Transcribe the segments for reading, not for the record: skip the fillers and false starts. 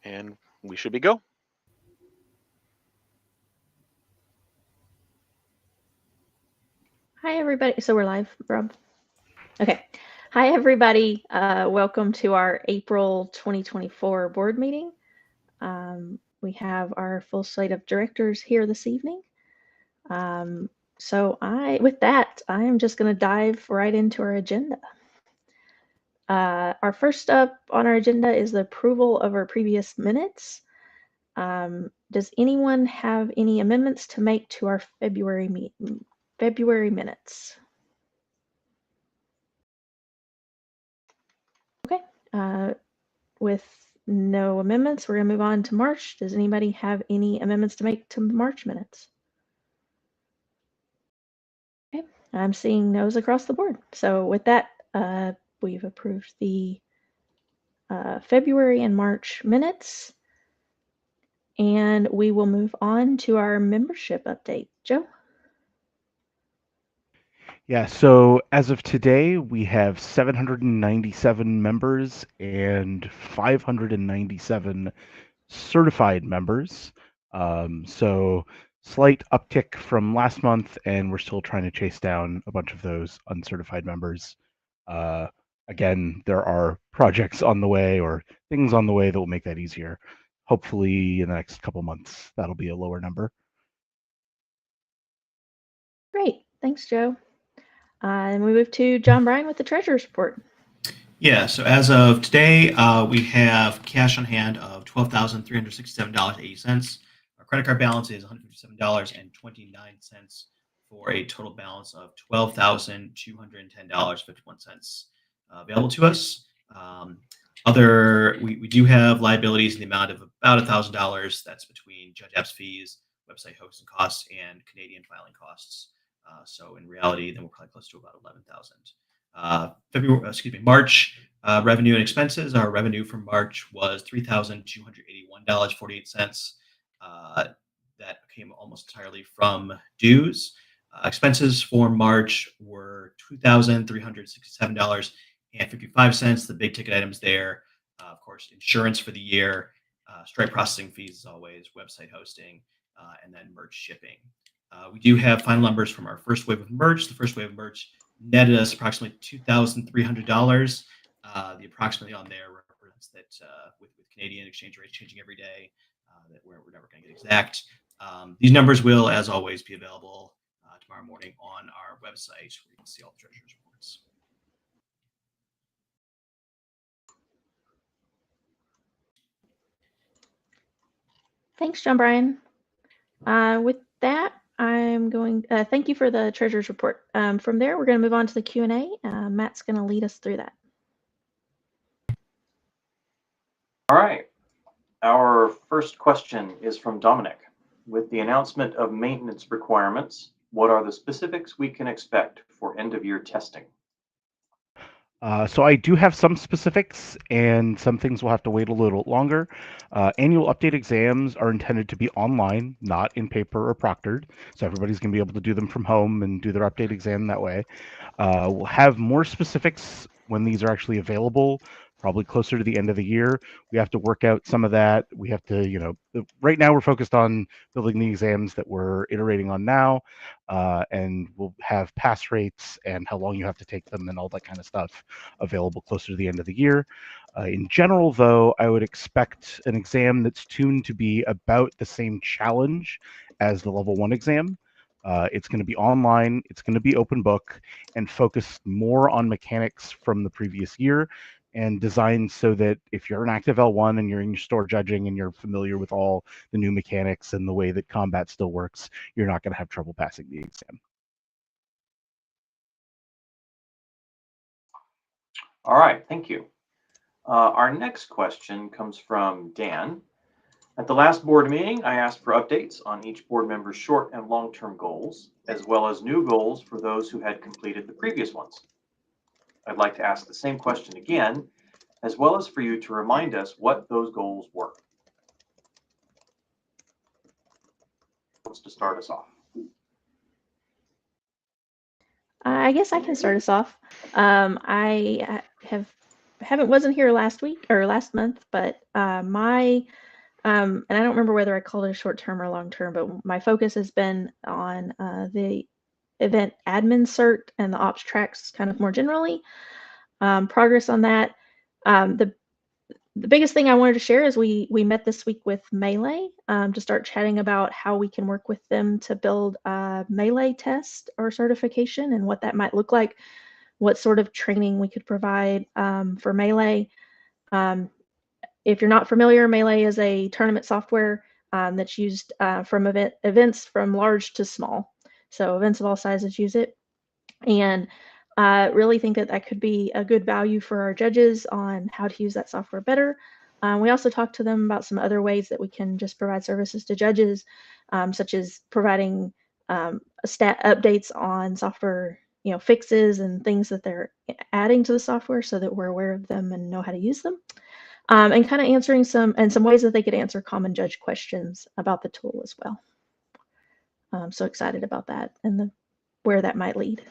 and we should be go. Hi, everybody. So we're live, Rob. Okay. Hi, everybody. Welcome to our April 2024 board meeting. We have our full slate of directors here this evening. With that, I am just going to dive right into our agenda. Our first up on our agenda is the approval of our previous minutes. Does anyone have any amendments to make to our February minutes? Okay. With no amendments, we're going to move on to March. Does anybody have any amendments to make to March minutes? Okay. I'm seeing no's across the board. So with that, we've approved the February and March minutes. And we will move on to our membership update. Joe? Yeah, so as of today, we have 797 members and 597 certified members. So slight uptick from last month, and we're still trying to chase down a bunch of those uncertified members. Again, there are projects on the way or things on the way that will make that easier. Hopefully in the next couple months, that'll be a lower number. Great. Thanks, Joe. And we move to John Bryan with the Treasurer's Report. Yeah, so as of today, we have cash on hand of $12,367.80. Our credit card balance is $157.29 for a total balance of $12,210.51 available to us. We do have liabilities in the amount of about $1,000. That's between Judge Epps fees, website hosting costs, and Canadian filing costs. So in reality, then we're probably close to about 11,000. March revenue and expenses. Our revenue for March was $3,281.48. That came almost entirely from dues. Expenses for March were $2,367.55. The big ticket items there, of course, insurance for the year, Stripe processing fees as always, website hosting, and then merch shipping. We do have final numbers from our first wave of merch. The first wave of merch netted us approximately $2,300. The approximately on there represents that with Canadian exchange rates changing every day, that we're never going to get exact. These numbers will, as always, be available tomorrow morning on our website where you can see all the treasurer's reports. Thanks, John Bryan. With that, I'm going. Thank you for the Treasurer's Report. From there, we're going to move on to the Q&A. Matt's going to lead us through that. All right. Our first question is from Dominic. With the announcement of maintenance requirements, what are the specifics we can expect for end-of-year testing? So I do have some specifics, and some things will have to wait a little longer. Annual update exams are intended to be online, not in paper or proctored, so everybody's going to be able to do them from home and do their update exam that way. We'll have more specifics when these are actually available, probably closer to the end of the year. We have to work out some of that. We have to, right now we're focused on building the exams that we're iterating on now, and we'll have pass rates and how long you have to take them and all that kind of stuff available closer to the end of the year. In general, though, I would expect an exam that's tuned to be about the same challenge as the level 1 exam. It's going to be online, it's going to be open book, and focus more on mechanics from the previous year, and designed so that if you're an active L1 and you're in your store judging and you're familiar with all the new mechanics and the way that combat still works, you're not going to have trouble passing the exam. All right, thank you. Our next question comes from Dan. At the last board meeting, I asked for updates on each board member's short and long-term goals, as well as new goals for those who had completed the previous ones. I'd like to ask the same question again, as well as for you to remind us what those goals were. Who wants to start us off? I guess I can start us off. I have wasn't here last week or last month, but my and I don't remember whether I called it a short term or long term, but my focus has been on the event admin cert and the ops tracks kind of more generally. Progress on that. The biggest thing I wanted to share is we met this week with Melee to start chatting about how we can work with them to build a Melee test or certification and what that might look like, what sort of training we could provide for Melee. If you're not familiar, Melee is a tournament software that's used from events from large to small. So events of all sizes use it. And really think that that could be a good value for our judges on how to use that software better. We also talked to them about some other ways that we can just provide services to judges, such as providing stat updates on software, fixes and things that they're adding to the software so that we're aware of them and know how to use them. And kind of answering some ways that they could answer common judge questions about the tool as well. I'm so excited about that and where that might lead.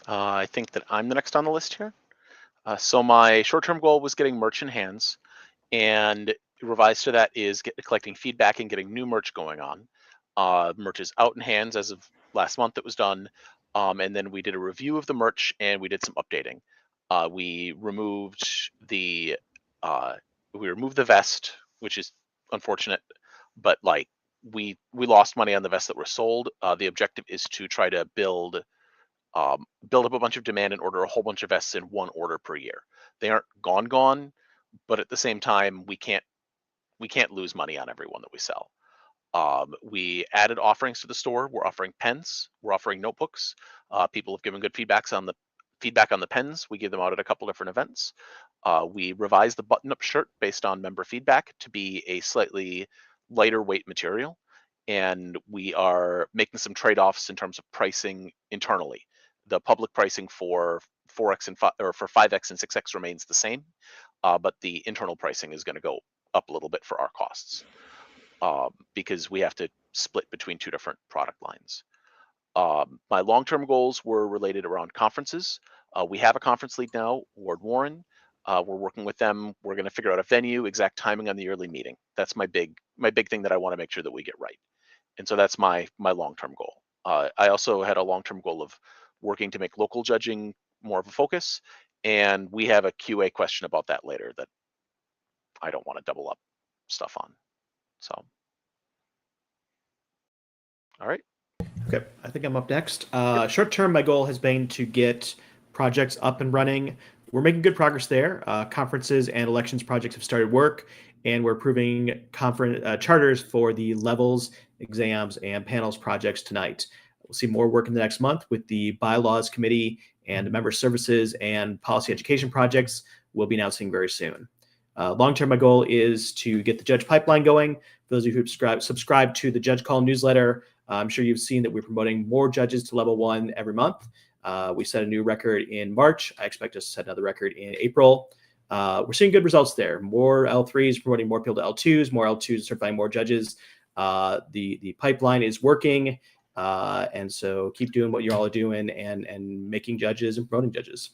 I think that I'm the next on the list here. So my short-term goal was getting merch in hands, and revised to that is collecting feedback and getting new merch going on. Merch is out in hands as of last month. It was done, and then we did a review of the merch and we did some updating. We removed the vest, which is unfortunate, but like we lost money on the vests that were sold. The objective is to try to build up a bunch of demand and order a whole bunch of vests in one order per year. They aren't gone, but at the same time, we can't lose money on every one that we sell. We added offerings to the store. We're offering pens. We're offering notebooks. People have given good feedback on the pens. We give them out at a couple different events. We revised the button-up shirt based on member feedback to be a slightly lighter weight material. And we are making some trade-offs in terms of pricing internally. The public pricing for 4X and 5, or for 5X and 6X remains the same, but the internal pricing is going to go up a little bit for our costs because we have to split between two different product lines. My long-term goals were related around conferences. We have a conference lead now, Ward Warren. We're working with them. We're going to figure out a venue, exact timing on the yearly meeting. That's my big thing that I want to make sure that we get right. And so that's my long-term goal. I also had a long-term goal of working to make local judging more of a focus. And we have a QA question about that later that I don't want to double up stuff on. So, all right. Okay, I think I'm up next. Short term, my goal has been to get projects up and running. We're making good progress there. Conferences and elections projects have started work, and we're approving conference charters for the levels, exams, and panels projects tonight. We'll see more work in the next month with the bylaws committee and member services and policy education projects. We'll be announcing very soon. Long-term, my goal is to get the judge pipeline going. For those of you who subscribe to the Judge Call newsletter, I'm sure you've seen that we're promoting more judges to level 1 every month. We set a new record in March. I expect us to set another record in April. We're seeing good results there. More L3s promoting more people to L2s, more L2s certifying more judges. The pipeline is working. And so keep doing what you all are doing and making judges and promoting judges.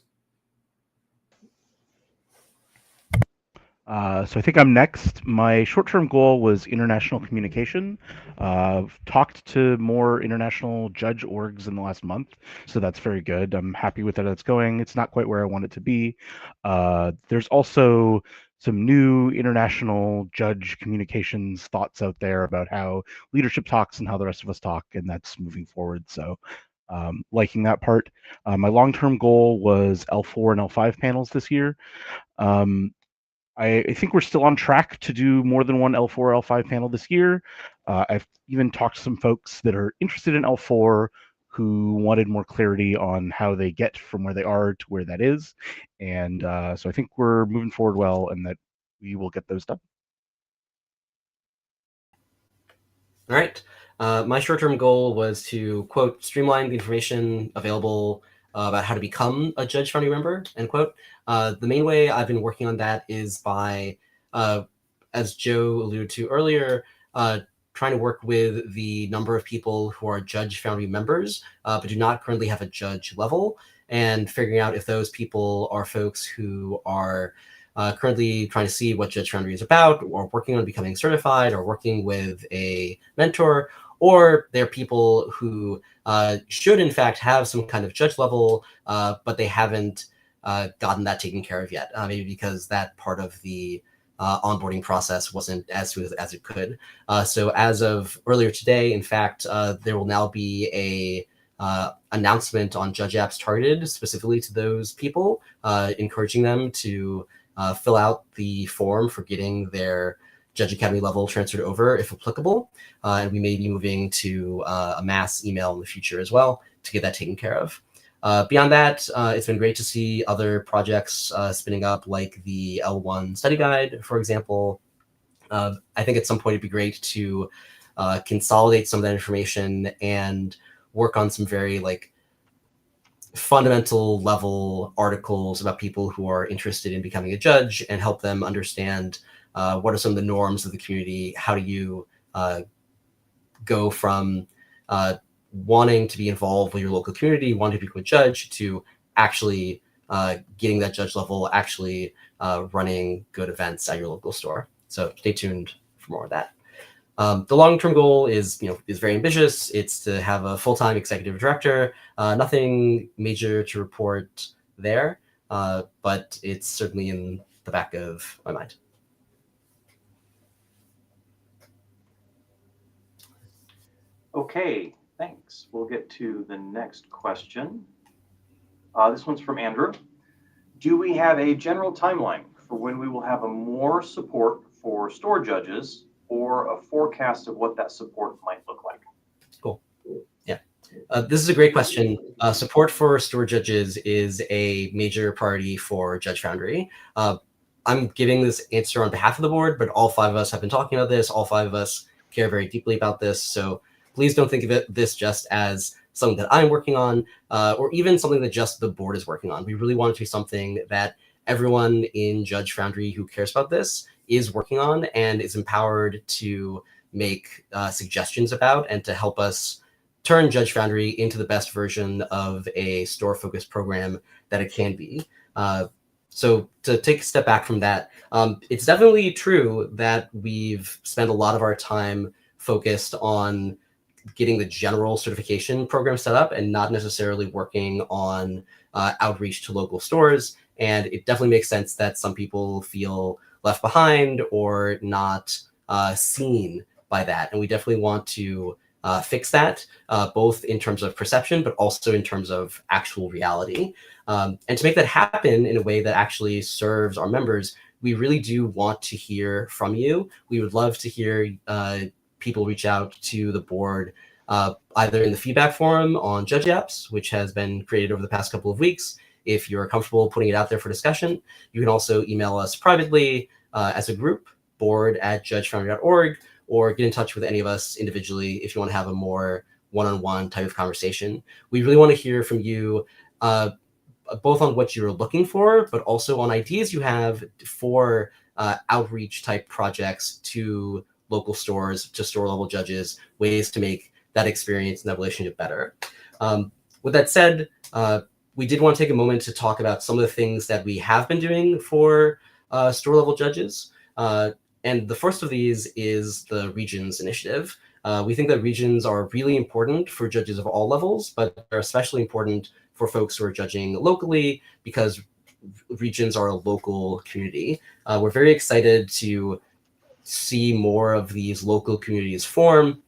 So I think I'm next. My short-term goal was international communication. I've talked to more international judge orgs in the last month, so that's very good. I'm happy with how it's going. It's not quite where I want it to be. There's also some new international judge communications thoughts out there about how leadership talks and how the rest of us talk, and that's moving forward. So liking that part. My long-term goal was L4 and L5 panels this year. I think we're still on track to do more than one L4 L5 panel this year. I've even talked to some folks that are interested in L4 who wanted more clarity on how they get from where they are to where that is. And so I think we're moving forward well and that we will get those done. All right. My short-term goal was to, quote, streamline the information available about how to become a Judge Foundry member, end quote. The main way I've been working on that is by, as Joe alluded to earlier, trying to work with the number of people who are Judge Foundry members, but do not currently have a judge level, and figuring out if those people are folks who are currently trying to see what Judge Foundry is about, or working on becoming certified, or working with a mentor, or they're people who should in fact have some kind of judge level, but they haven't gotten that taken care of yet, maybe because that part of the onboarding process wasn't as smooth as it could. So as of earlier today, in fact, there will now be a announcement on Judge Apps targeted specifically to those people, encouraging them to fill out the form for getting their Judge Academy level transferred over if applicable. And we may be moving to a mass email in the future as well to get that taken care of. Beyond that, it's been great to see other projects spinning up, like the L1 study guide, for example. I think at some point it'd be great to consolidate some of that information and work on some very fundamental level articles about people who are interested in becoming a judge, and help them understand what are some of the norms of the community. How do you go from wanting to be involved with your local community, wanting to become a judge, to actually getting that judge level, actually running good events at your local store. So stay tuned for more of that. The long-term goal is very ambitious. It's to have a full-time executive director. Nothing major to report there, but it's certainly in the back of my mind. Okay, thanks. We'll get to the next question. This one's from Andrew. Do we have a general timeline for when we will have more support for store judges, or a forecast of what that support might look like? Cool. Yeah, this is a great question. Support for store judges is a major priority for Judge Foundry. I'm giving this answer on behalf of the board, but all 5 of us have been talking about this. All 5 of us care very deeply about this. So please don't think of this just as something that I'm working on, or even something that just the board is working on. We really want it to be something that everyone in Judge Foundry who cares about this is working on and is empowered to make suggestions about, and to help us turn Judge Foundry into the best version of a store-focused program that it can be. So to take a step back from that, it's definitely true that we've spent a lot of our time focused on getting the general certification program set up, and not necessarily working on outreach to local stores. And it definitely makes sense that some people feel left behind or not seen by that. And we definitely want to fix that, both in terms of perception, but also in terms of actual reality. And to make that happen in a way that actually serves our members, we really do want to hear from you. We would love to hear people reach out to the board, either in the feedback forum on Judge Apps, which has been created over the past couple of weeks. If you're comfortable putting it out there for discussion, you can also email us privately as a group, board@judgefoundry.org, or get in touch with any of us individually if you want to have a more one-on-one type of conversation. We really want to hear from you, both on what you're looking for, but also on ideas you have for outreach type projects to local stores, to store level judges, ways to make that experience and that relationship better. With that said, we did want to take a moment to talk about some of the things that we have been doing for store level judges. And the first of these is the Regions Initiative. We think that regions are really important for judges of all levels, but they're especially important for folks who are judging locally, because regions are a local community. We're very excited to see more of these local communities form,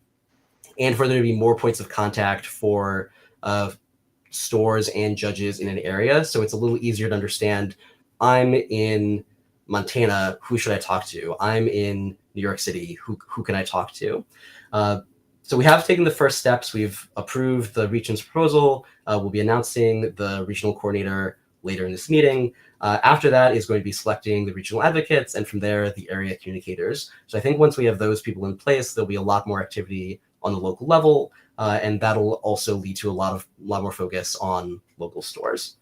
and for there to be more points of contact for stores and judges in an area. So it's a little easier to understand, I'm in Montana, who should I talk to? I'm in New York City, who can I talk to? So we have taken the first steps. We've approved the region's proposal. We'll be announcing the regional coordinator later in this meeting. After that is going to be selecting the regional advocates, and from there, the area communicators. So I think once we have those people in place, there'll be a lot more activity on the local level, and that'll also lead to a lot more focus on local stores.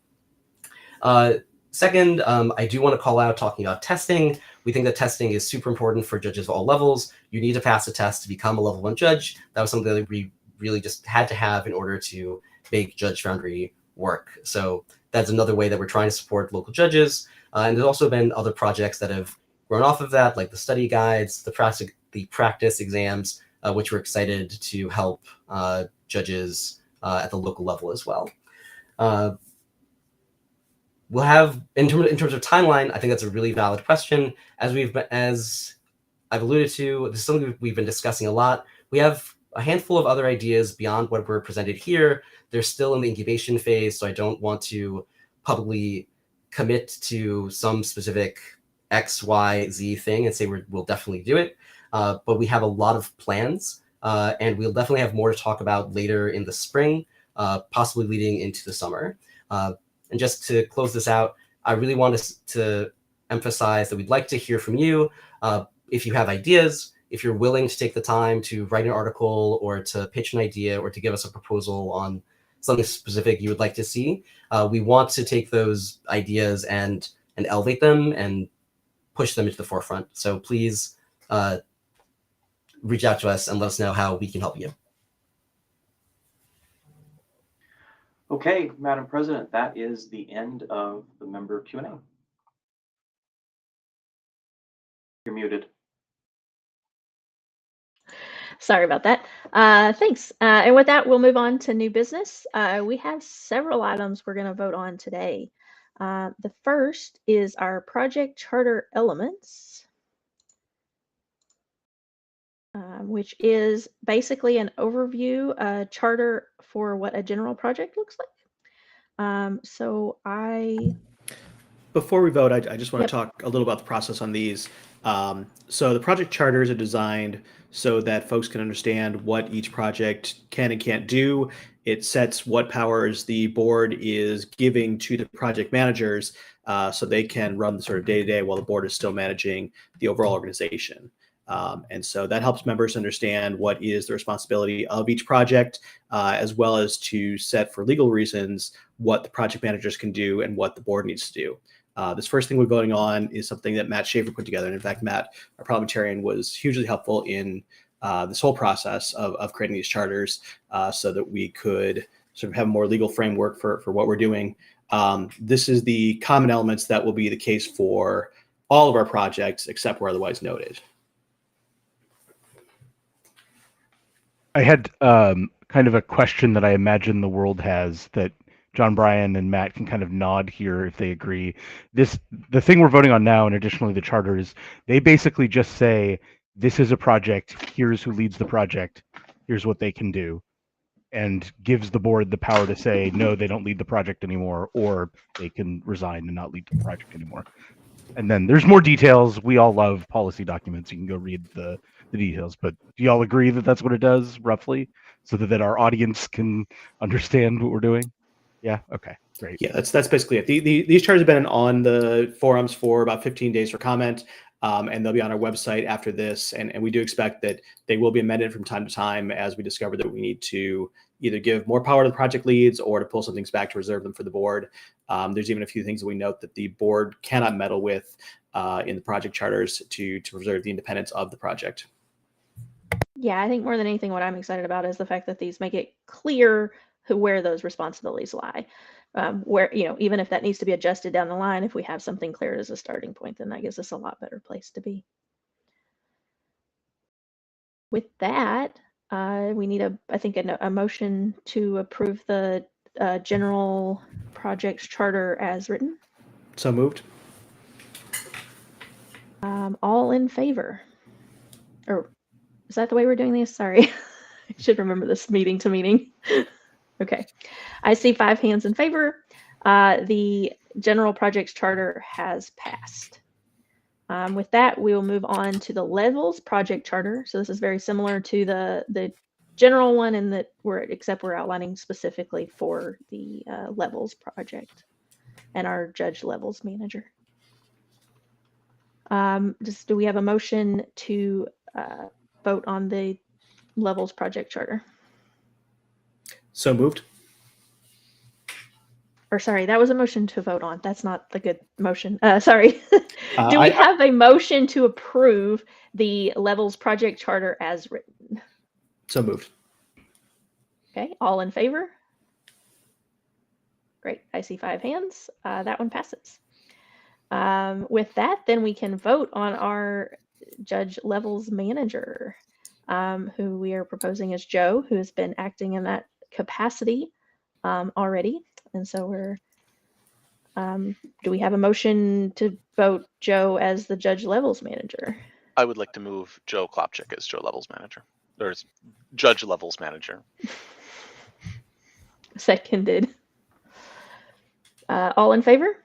Second, I do want to call out talking about testing. We think that testing is super important for judges of all levels. You need to pass a test to become a level 1 judge. That was something that we really just had to have in order to make Judge Foundry work. So that's another way that we're trying to support local judges. And there's also been other projects that have grown off of that, like the study guides, the practice exams, which we're excited to help judges at the local level as well. We'll have, in terms of timeline, I think that's a really valid question. As I've alluded to, this is something we've been discussing a lot. We have a handful of other ideas beyond what were presented here. They're still in the incubation phase, so I don't want to publicly commit to some specific X, Y, Z thing and say we'll definitely do it. But we have a lot of plans, and we'll definitely have more to talk about later in the spring, possibly leading into the summer. And just to close this out, I really want to emphasize that we'd like to hear from you. If you have ideas, if you're willing to take the time to write an article or to pitch an idea or to give us a proposal on something specific you would like to see, we want to take those ideas and elevate them and push them into the forefront. So please reach out to us and let us know how we can help you. Okay, Madam President, that is the end of the member Q&A. You're muted. Sorry about that. Thanks. And with that, we'll move on to new business. We have several items we're going to vote on today. The first is our project charter elements, which is basically an overview charter for what a general project looks like. Before we vote, I just want Yep. to talk a little about the process on these. So the project charters are designed so that folks can understand what each project can and can't do. It sets what powers the board is giving to the project managers so they can run the sort of day-to-day while the board is still managing the overall organization. And so that helps members understand what is the responsibility of each project, as well as to set for legal reasons what the project managers can do and what the board needs to do. This first thing we're voting on is something that Matt Schaefer put together. And in fact, Matt, our parliamentarian, was hugely helpful in this whole process of creating these charters so that we could sort of have a more legal framework for what we're doing. This is the common elements that will be the case for all of our projects, except where otherwise noted. I had kind of a question that I imagine the world has that John Bryan and Matt can kind of nod here if they agree. The thing we're voting on now, and additionally the charters, they basically just say, this is a project, here's who leads the project, here's what they can do, and gives the board the power to say, no, they don't lead the project anymore, or they can resign and not lead the project anymore. And then there's more details. We all love policy documents. You can go read the details, but do y'all agree that that's what it does roughly, so that our audience can understand what we're doing? Yeah. Okay. Great. Yeah, that's basically it. These charters have been on the forums for about 15 days for comment, and they'll be on our website after this. And we do expect that they will be amended from time to time as we discover that we need to either give more power to the project leads or to pull some things back to reserve them for the board. There's even a few things that we note that the board cannot meddle with in the project charters to preserve the independence of the project. Yeah, I think more than anything, what I'm excited about is the fact that these make it clear where those responsibilities lie. Where, even if that needs to be adjusted down the line, if we have something clear as a starting point, then that gives us a lot better place to be. With that, we need I think a motion to approve the general projects charter as written. So moved. All in favor? Or is that the way we're doing this? Sorry. I should remember this meeting to meeting. Okay. I see 5 hands in favor. The general projects charter has passed. With that, we will move on to the levels project charter. So this is very similar to the general one in that except we're outlining specifically for the levels project and our judge levels manager. Do we have a motion to vote on the levels project charter? So moved. or sorry, that was a motion to vote on. That's not the good motion. Sorry. Do we I- have a motion to approve the Levels project charter as written? So moved. Okay, all in favor? Great, I see 5 hands. That one passes. With that, then we can vote on our Judge Levels manager, who we are proposing as Joe, who has been acting in that capacity already. And so we're, do we have a motion to vote Joe as the Judge Levels manager? I would like to move Joe Klopchick as Joe Levels manager, or as Judge Levels manager. Seconded. All in favor?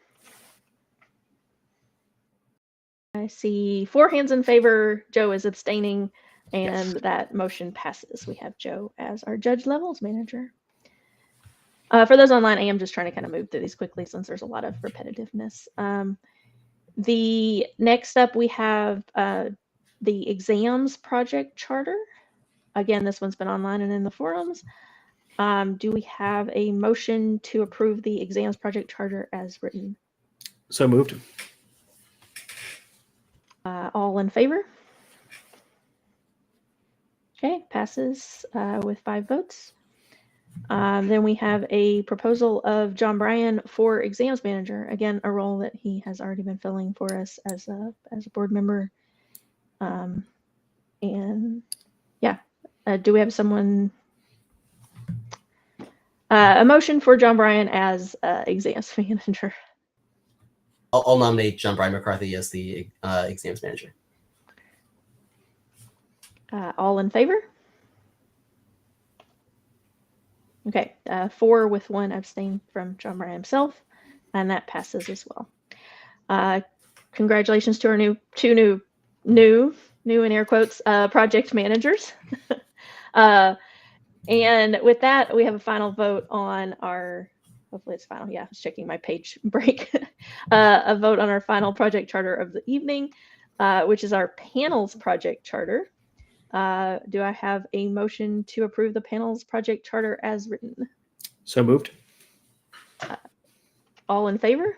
I see 4 hands in favor. Joe is abstaining, and that motion passes. We have Joe as our Judge Levels manager. For those online, I am just trying to kind of move through these quickly since there's a lot of repetitiveness. The next up, we have the exams project charter. Again, this one's been online and in the forums. Do we have a motion to approve the exams project charter as written? So moved. All in favor? Okay, passes with 5 votes. Then we have a proposal of John Bryan for exams manager. Again, a role that he has already been filling for us as a board member. And yeah, do we have someone? A motion for John Bryan as exams manager. I'll nominate John Bryan McCarthy as the exams manager. All in favor? Okay, 4 with 1 abstain from John Bryan himself, and that passes as well. Congratulations to our two new in air quotes project managers. And with that, we have a final vote on our. Hopefully it's final. Yeah, I was checking my page break. A vote on our final project charter of the evening, which is our panels project charter. Do I have a motion to approve the panels project charter as written? So moved. All in favor?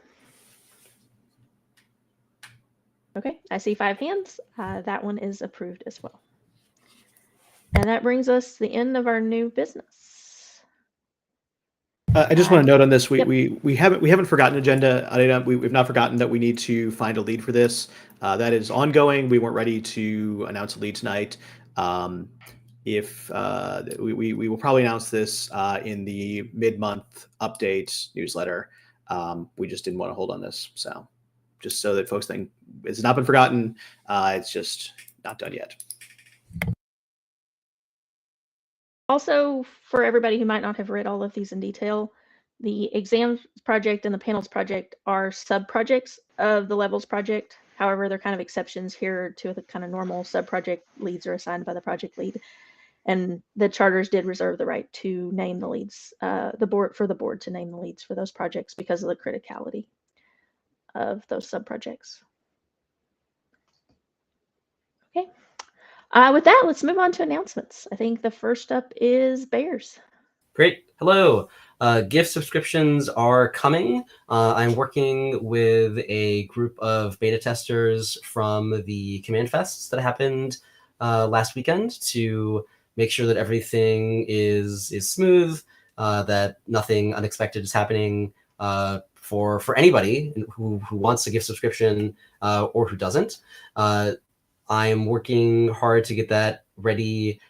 Okay, I see 5 hands. That one is approved as well. And that brings us to the end of our new business. I just want to note on this, Yep. we haven't forgotten agenda item. We've not forgotten that we need to find a lead for this. That is ongoing. We weren't ready to announce a lead tonight. If we will probably announce this in the mid-month update newsletter. We just didn't want to hold on this, so just so that folks think it's not been forgotten. It's just not done yet. Also, for everybody who might not have read all of these in detail, the exams project and the panels project are sub-projects of the levels project. However, they're kind of exceptions here to the kind of normal sub-project leads are assigned by the project lead. And the charters did reserve the right to name the leads, the board to name the leads for those projects because of the criticality of those sub-projects. Okay. With that, let's move on to announcements. I think the first up is Bears. Great. Hello. Gift subscriptions are coming. I'm working with a group of beta testers from the Command Fests that happened last weekend to make sure that everything is smooth, that nothing unexpected is happening for anybody who wants a gift subscription or who doesn't. I'm working hard to get that ready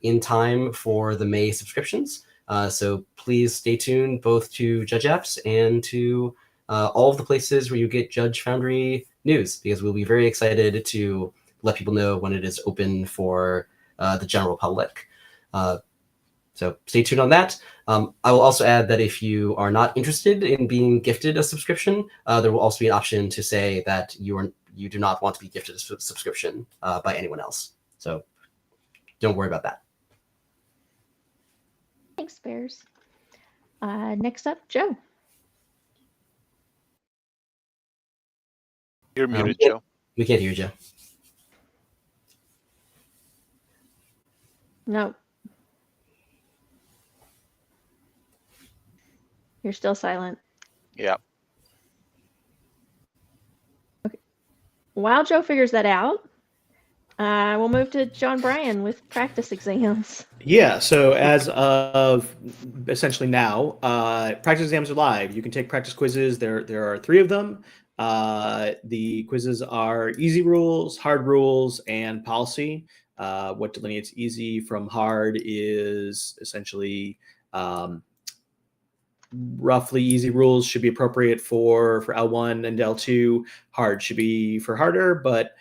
in time for the May subscriptions. So please stay tuned both to Judge Apps and to all of the places where you get Judge Foundry news, because we'll be very excited to let people know when it is open for the general public. So stay tuned on that. I will also add that if you are not interested in being gifted a subscription, there will also be an option to say that you do not want to be gifted a subscription by anyone else. So don't worry about that. Thanks, Bears. Next up, Joe. You're muted, Joe. We can't hear you, Joe. No. You're still silent. Yeah. While Joe figures that out, we'll move to John Bryan with practice exams. Yeah, so as of essentially now, practice exams are live. You can take practice quizzes. There are 3 of them. The quizzes are easy rules, hard rules, and policy. What delineates easy from hard is essentially roughly easy rules should be appropriate for L1 and L2. Hard should be for harder, but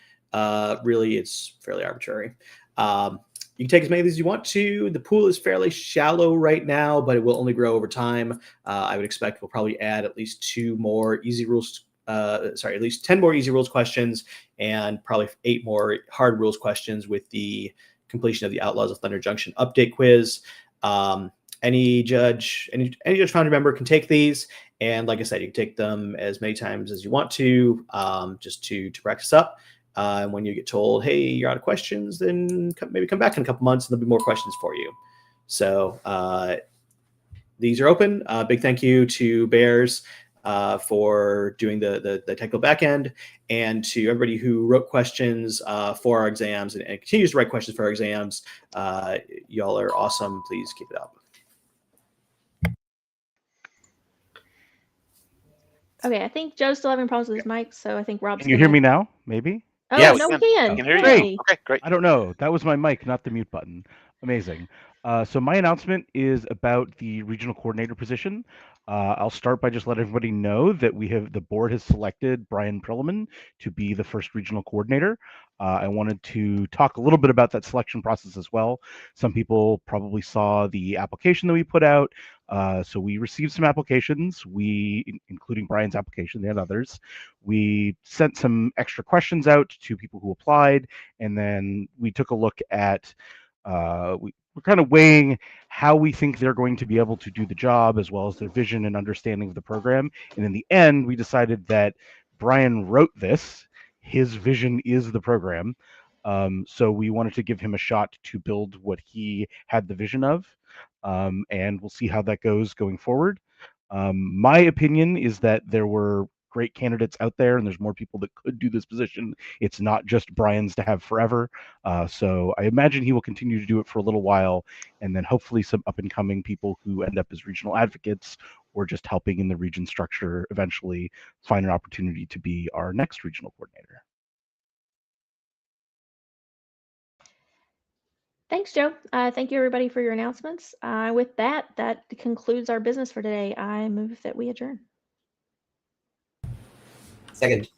really it's fairly arbitrary. You can take as many of these as you want to. The pool is fairly shallow right now, but it will only grow over time. I would expect we'll probably add at least 2 more easy rules. At least 10 more easy rules questions and probably 8 more hard rules questions with the completion of the Outlaws of Thunder Junction update quiz. Any judge Foundry member can take these, and like I said, you can take them as many times as you want to, just to practice up. And when you get told, hey, you're out of questions, then maybe come back in a couple months and there'll be more questions for you. So these are open. Big thank you to Bears for doing the technical backend, and to everybody who wrote questions for our exams and continues to write questions for our exams. Y'all are awesome. Please keep it up. Okay, I think Joe's still having problems with his mic, so I think Rob's Can you hear me now? Maybe? Oh, Yeah, no, we we can. can. We can hear you. Yay. Okay, great. I don't know. That was my mic, not the mute button. Amazing. So my announcement is about the regional coordinator position. I'll start by just letting everybody know that the board has selected Brian Perlman to be the first regional coordinator. I wanted to talk a little bit about that selection process as well. Some people probably saw the application that we put out. So we received some applications, including Brian's application and others. We sent some extra questions out to people who applied, and then we took a look at, we're kind of weighing how we think they're going to be able to do the job, as well as their vision and understanding of the program. And in the end, we decided that Brian wrote this. His vision is the program. So we wanted to give him a shot to build what he had the vision of. And we'll see how that goes going forward. My opinion is that there were great candidates out there, and there's more people that could do this position. It's not just Brian's to have forever. So I imagine he will continue to do it for a little while, and then hopefully some up-and-coming people who end up as regional advocates or just helping in the region structure eventually find an opportunity to be our next regional coordinator. Thanks, Joe. Thank you, everybody, for your announcements. With that concludes our business for today. I move that we adjourn. Second.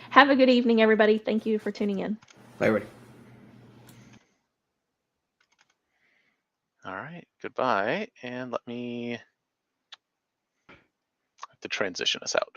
Have a good evening, everybody. Thank you for tuning in. Bye, everybody. All right, goodbye. And let me have to transition us out.